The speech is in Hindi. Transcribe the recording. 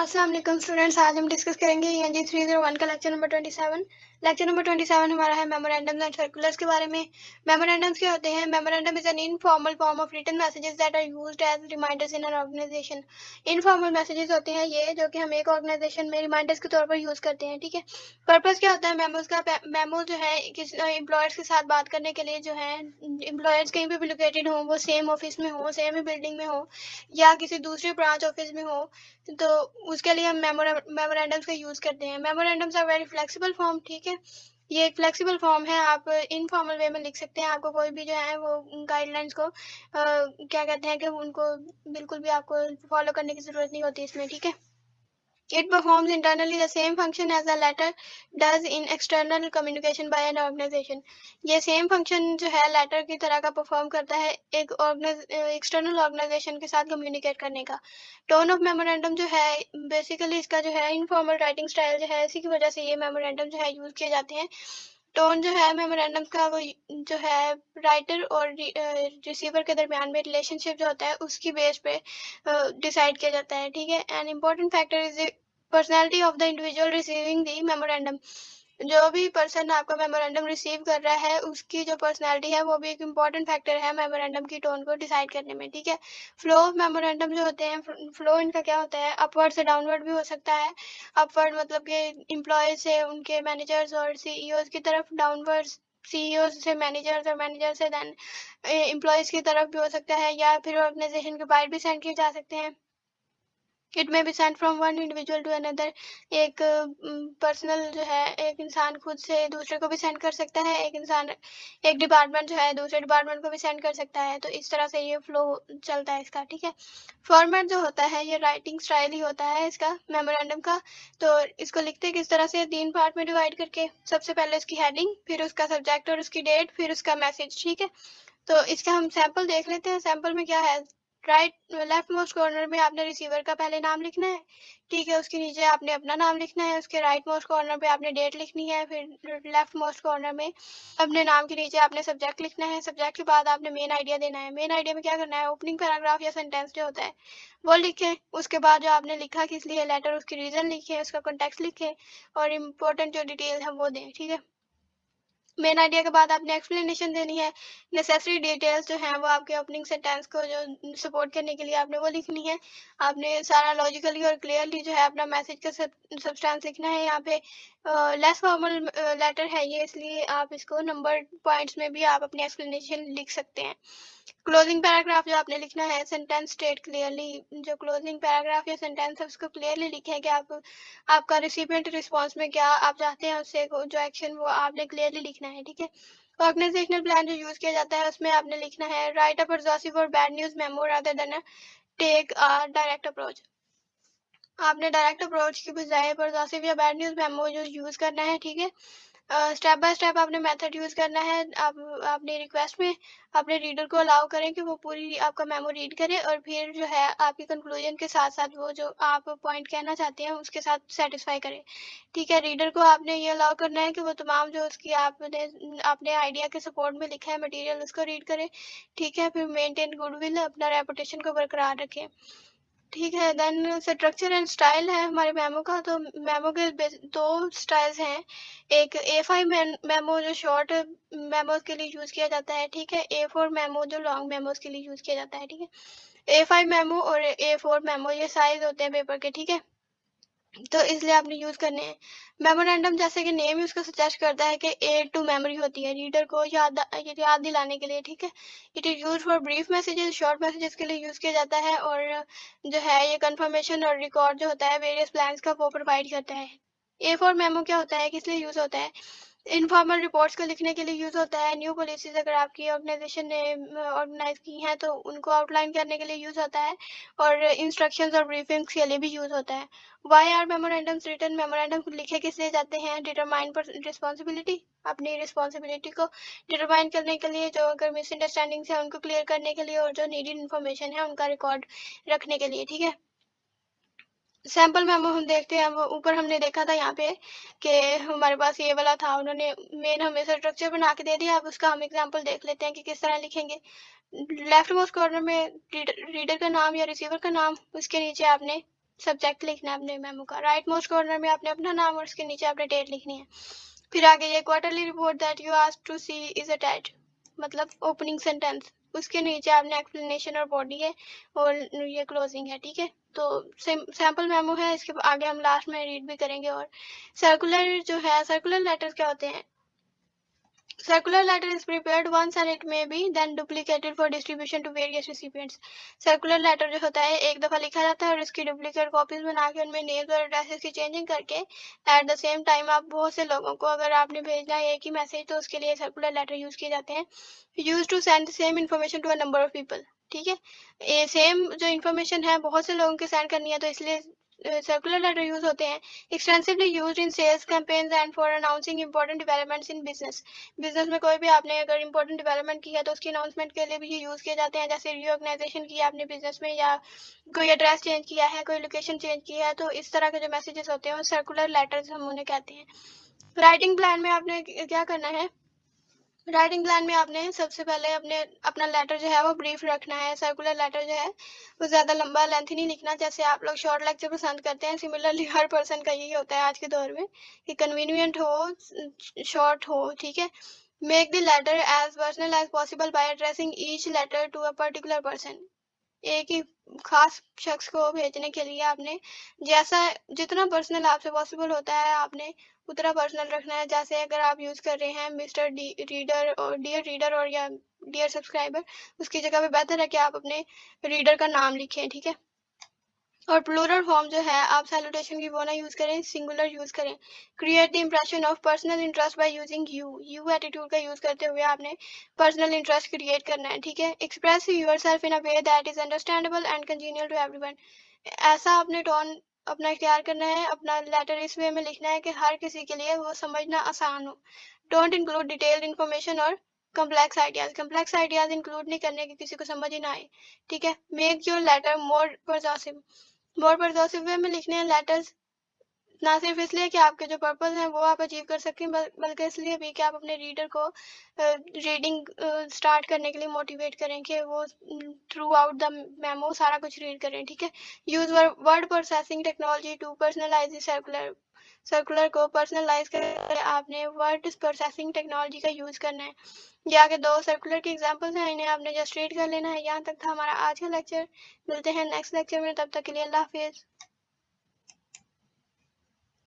अस्सलाम वालेकुम स्टूडेंट्स। आज हम डिस्कस करेंगे ENG 301 का लेक्चर नंबर 27। लेक्चर नंबर 27 हमारा है मेमोरेंडम्स एंड सर्कुलर्स के बारे में। मेमोरेंडम्स क्या होते हैं? Memorandum is an informal form of written messages that are used as reminders in an organisation. Informal messages होते हैं ये जो कि हम एक ऑर्गेनाइजेशन में रिमाइंडर्स के तौर पर यूज करते हैं। ठीक है, पर्पस क्या होता है मेमोज का? मेमो जो है किस एम्प्लॉयर्स के साथ बात करने के लिए जो है, एम्प्लॉयर्स कहीं पे भी लोकेटेड हो, वो सेम ऑफिस में हो, सेम ही बिल्डिंग में हो या किसी दूसरे ब्रांच ऑफिस में हो, तो उसके लिए हम मेमोरेंडम्स का यूज करते हैं। Memorandums are very flexible form. ठीक है, ये एक फ्लेक्सिबल फॉर्म है, आप इनफॉर्मल वे में लिख सकते हैं। आपको कोई भी जो है वो गाइडलाइंस को क्या कहते हैं कि उनको बिल्कुल भी आपको फॉलो करने की जरूरत नहीं होती इसमें। ठीक है, it performs internally the same function as a letter does in external communication by an organization। ये सेम फंक्शन जो है लेटर की तरह का परफॉर्म करता है एक एक्सटर्नल ऑर्गेनाइजेशन के साथ कम्युनिकेट करने का। टोन ऑफ मेमोरेंडम जो है बेसिकली इसका जो है इनफॉर्मल राइटिंग स्टाइल जो है, इसी की वजह से ये मेमोरेंडम जो है यूज किए जाते हैं। टोन जो है मेमोरेंडम का वो जो है राइटर और रिसीवर के दरमियान में रिलेशनशिप जो होता है उसकी बेस पे डिसाइड किया जाता है। ठीक है, an important factor is the personality of the individual receiving the memorandum. जो भी पर्सन आपका मेमोरेंडम रिसीव कर रहा है उसकी जो पर्सनैलिटी है वो भी एक इम्पॉर्टेंट फैक्टर है मेमोरेंडम की टोन को डिसाइड करने में। ठीक है, फ्लो ऑफ मेमोरेंडम जो होते हैं, फ्लो इनका क्या होता है? अपवर्ड से डाउनवर्ड भी हो सकता है। अपवर्ड मतलब कि एम्प्लॉय से उनके मैनेजर्स और सीईओज की तरफ, डाउनवर्ड सीईओ से मैनेजर्स और मैनेजर से देन एम्प्लॉयज की तरफ भी हो सकता है, या फिर ऑर्गेनाइजेशन के बाहर भी सेंड किए जा सकते हैं। It may be sent from one individual to another. एक पर्सनल जो है एक इंसान खुद से दूसरे को भी सेंड कर सकता है, एक इंसान एक डिपार्टमेंट जो है दूसरे डिपार्टमेंट को भी सेंड कर सकता है। तो इस तरह से ये फ्लो चलता है इसका। ठीक है, फॉर्मेट जो होता है ये राइटिंग स्टाइल ही होता है इसका मेमोरेंडम का। तो इसको लिखते किस तरह से? 3 पार्ट में डिवाइड करके। सबसे पहले उसकी हेडिंग, फिर उसका सब्जेक्ट और उसकी डेट, फिर उसका मैसेज। ठीक है, तो इसका हम सैंपल देख लेते हैं। सैंपल में क्या है? लेफ्ट मोस्ट कॉर्नर में आपने रिसीवर का पहले नाम लिखना है। ठीक है, उसके नीचे आपने अपना नाम लिखना है। उसके राइट मोस्ट कॉर्नर पे आपने डेट लिखनी है। फिर लेफ्ट मोस्ट कॉर्नर में अपने नाम के नीचे आपने सब्जेक्ट लिखना है। सब्जेक्ट के बाद आपने मेन आइडिया देना है। मेन आइडिया में क्या करना है? ओपनिंग पैराग्राफ या सेंटेंस जो होता है वो लिखें। उसके बाद जो आपने लिखा किस लिए लेटर, उसकी रीजन लिखें, उसका कॉन्टेक्स्ट लिखें और इम्पोर्टेंट जो डिटेल है वो दें। ठीक है, मेन आइडिया के बाद आपने एक्सप्लेनेशन देनी है। नेसेसरी डिटेल्स जो हैं वो आपके ओपनिंग सेंटेंस को जो सपोर्ट करने के लिए आपने वो लिखनी है। आपने सारा लॉजिकली और क्लियरली जो है अपना मैसेज का सब्सटेंस लिखना है। यहाँ पे लेस फॉर्मल लेटर है ये, इसलिए आप इसको नंबर पॉइंट्स में भी आप अपनी एक्सप्लेनेशन लिख सकते हैं। क्लोजिंग पैराग्राफ जो आपने लिखना है, सेंटेंस स्टेट क्लियरली। जो क्लोजिंग पैराग्राफ या सेंटेंस है उसको क्लियरली लिखें कि आप आपका रिसिपिएंट रिस्पॉन्स में क्या आप चाहते हैं उससे जो एक्शन वो आपने क्लियरली लिखना है। ठीक है, ऑर्गेनाइजेशनल प्लान जो यूज किया जाता है उसमें आपने लिखना है राइट अ परसुएसिव और bad news memo rather than take a direct approach. आपने डायरेक्ट अप्रोच की बजाय परसुएसिव या बैड न्यूज मेमो जो यूज करना है। ठीक है, स्टेप बाय स्टेप आपने मेथड यूज करना है। आप अपनी रिक्वेस्ट में अपने रीडर को अलाउ करें कि वो पूरी आपका मेमो रीड करे और फिर जो है आपकी कंक्लूजन के साथ साथ वो जो आप पॉइंट कहना चाहते हैं उसके साथ सेटिस्फाई करें। ठीक है, रीडर को आपने ये अलाउ करना है कि वो तमाम जो उसकी आपने आइडिया के सपोर्ट में लिखा है मटेरियल उसको रीड करे। ठीक है, फिर मेंटेन गुडविल, अपना रेपुटेशन को बरकरार रखें। ठीक है, देन स्ट्रक्चर एंड स्टाइल है हमारे मेमो का। तो मेमो के दो स्टाइल्स हैं। एक A5 मेमो जो शॉर्ट मेमोज के लिए यूज किया जाता है। ठीक है, A4 मेमो जो लॉन्ग मेमोज के लिए यूज किया जाता है। ठीक है, A5 मेमो और A4 मेमो ये साइज होते हैं पेपर के। ठीक है, तो इसलिए आपने यूज करने हैं। मेमोरेंडम जैसे कि नेम ही उसका सजेस्ट करता है कि एड टू मेमोरी होती है, रीडर को याद दिलाने के लिए। ठीक है, it is use for brief messages, short messages के लिए यूज किया जाता है। और जो है ये कंफर्मेशन और रिकॉर्ड जो होता है वेरियस प्लान्स का वो प्रोवाइड करता है। A4 मेमो क्या होता है, किस लिए यूज होता है? इनफॉर्मल रिपोर्ट्स को लिखने के लिए यूज होता है। न्यू पॉलिसीज अगर आपकी ऑर्गेनाइजेशन ने ऑर्गेनाइज की हैं तो उनको आउटलाइन करने के लिए यूज होता है। और इंस्ट्रक्शंस और ब्रीफिंग्स के लिए भी यूज होता है। Why are memorandums written? Memorandum लिखे किस लिए जाते हैं? डिटरमाइन पर रिस्पॉन्सिबिलिटी, अपनी रिस्पॉन्सिबिलिटी को डिटरमाइन करने के लिए, जो अगर मिसअंडरस्टैंडिंग्स है उनको क्लियर करने के लिए, और जो नीडेड इन्फॉर्मेशन है उनका रिकॉर्ड रखने के लिए। ठीक है, सैंपल मेमो हम देखते हैं। वो ऊपर हमने देखा था यहाँ पे कि हमारे पास ये वाला था, उन्होंने मेन हमें स्ट्रक्चर बना के दे दिया। अब उसका हम एग्जांपल देख लेते हैं कि किस तरह लिखेंगे। लेफ्ट मोस्ट कॉर्नर में रीडर का नाम या रिसीवर का नाम, उसके नीचे आपने सब्जेक्ट लिखना है अपने मेमो का। राइट मोस्ट कॉर्नर में आपने अपना नाम और उसके नीचे आपने डेट लिखनी है। फिर आगे ये quarterly report that you asked to see is attached, मतलब ओपनिंग सेंटेंस, उसके नीचे आपने एक्सप्लेनेशन और बॉडी है और ये क्लोजिंग है, ठीक है। तो सैम्पल मेमो है, इसके आगे हम लास्ट में रीड भी करेंगे। और सर्कुलर जो है, सर्कुलर लेटर्स क्या होते हैं? Circular letter is prepared once and it may be then duplicated for distribution to various recipients. Circular letter जो होता है एक दफ़ा लिखा जाता है और इसकी डुप्लीकेट कॉपीज बना के उनमें नेम्स और एड्रेसेस की चेंजिंग करके एट द सेम टाइम आप बहुत से लोगों को अगर आपने भेजना है एक ही मैसेज तो उसके लिए सर्कुलर लेटर यूज़ किए जाते हैं। Used to send same information to a number of people, ठीक है। ये सेम जो इन्फॉर्मेशन है बहुत से लोगों के सेंड करनी है तो इसलिए सर्कुलर लेटर यूज होते हैं। Extensively used in sales campaigns and for announcing important developments in business. Business में कोई भी आपने अगर इंपॉर्टेंट डेवलपमेंट की है तो उसकी अनाउंसमेंट के लिए भी ये यूज़ किए जाते हैं। जैसे रीऑर्गेनाइजेशन की आपने बिजनेस में, या कोई एड्रेस चेंज किया है, कोई लोकेशन चेंज की है, तो इस तरह के जो मैसेजेस होते हैं वो सर्कुलर लेटर्स हम उन्हें कहते हैं। राइटिंग प्लान में आपने क्या करना है? राइटिंग प्लान में आपने सबसे पहले अपना लेटर जो है वो ब्रीफ रखना है। सर्कुलर लेटर जो है वो ज़्यादा लंबा लेंथी नहीं लिखना, जैसे आप लोग शॉर्ट लेक्चर पसंद करते हैं। सिमिलरली हर पर्सन का यही होता है आज के दौर में कि कन्वीनियंट हो, शॉर्ट हो, ठीक है। Make the letter as personal as possible by addressing each letter to a particular person. एक ही खास शख्स को भेजने के लिए आपने जैसा जितना पर्सनल आपसे पॉसिबल होता है आपने उतना पर्सनल रखना है। जैसे अगर आप यूज़ कर रहे हैं मिस्टर रीडर और डियर रीडर और या डियर सब्सक्राइबर, उसकी जगह पे बेहतर है कि आप अपने रीडर का नाम लिखें, ठीक है। और प्लूरल फॉर्म जो है आप सैल्यूटेशन की वो ना यूज़ करें, सिंगुलर यूज़ करें। Create the impression of personal interest by using you attitude का यूज़ करते हुए आपने पर्सनल इंटरेस्ट क्रिएट करना है, ठीक है। Express yourself in a way that is understandable and congenial to everyone. ऐसा आपने टोन अपना इख्तियार करना है, अपना लेटर इस वे में लिखना है कि हर किसी के लिए वो समझना आसान हो। डोंट इंक्लूड डिटेल्ड इन्फॉर्मेशन और कम्प्लेक्स आइडियाज इंक्लूड नहीं करने की किसी को समझ ही ना आए, ठीक है। Make your letter more persuasive way में लिखने हैं लेटर्स, ना सिर्फ इसलिए कि आपके जो पर्पस हैं वो आप अचीव कर सकें, बल्कि इसलिए भी कि आप अपने रीडर को रीडिंग स्टार्ट करने के लिए मोटिवेट करें कि वो थ्रू आउट द मेमो सारा कुछ रीड करें, ठीक है। Use word processing technology to personalise circular को पर्सनलाइज कर आपने वर्ड प्रोसेसिंग टेक्नोलॉजी का यूज करना है। ये आगे दो सर्कुलर के एग्जांपल्स हैं, इन्हें आपने जस्ट रीड कर लेना है। यहाँ तक था हमारा आज का लेक्चर। मिलते हैं नेक्स्ट लेक्चर में, तब तक के लिए अल्लाह हाफिज।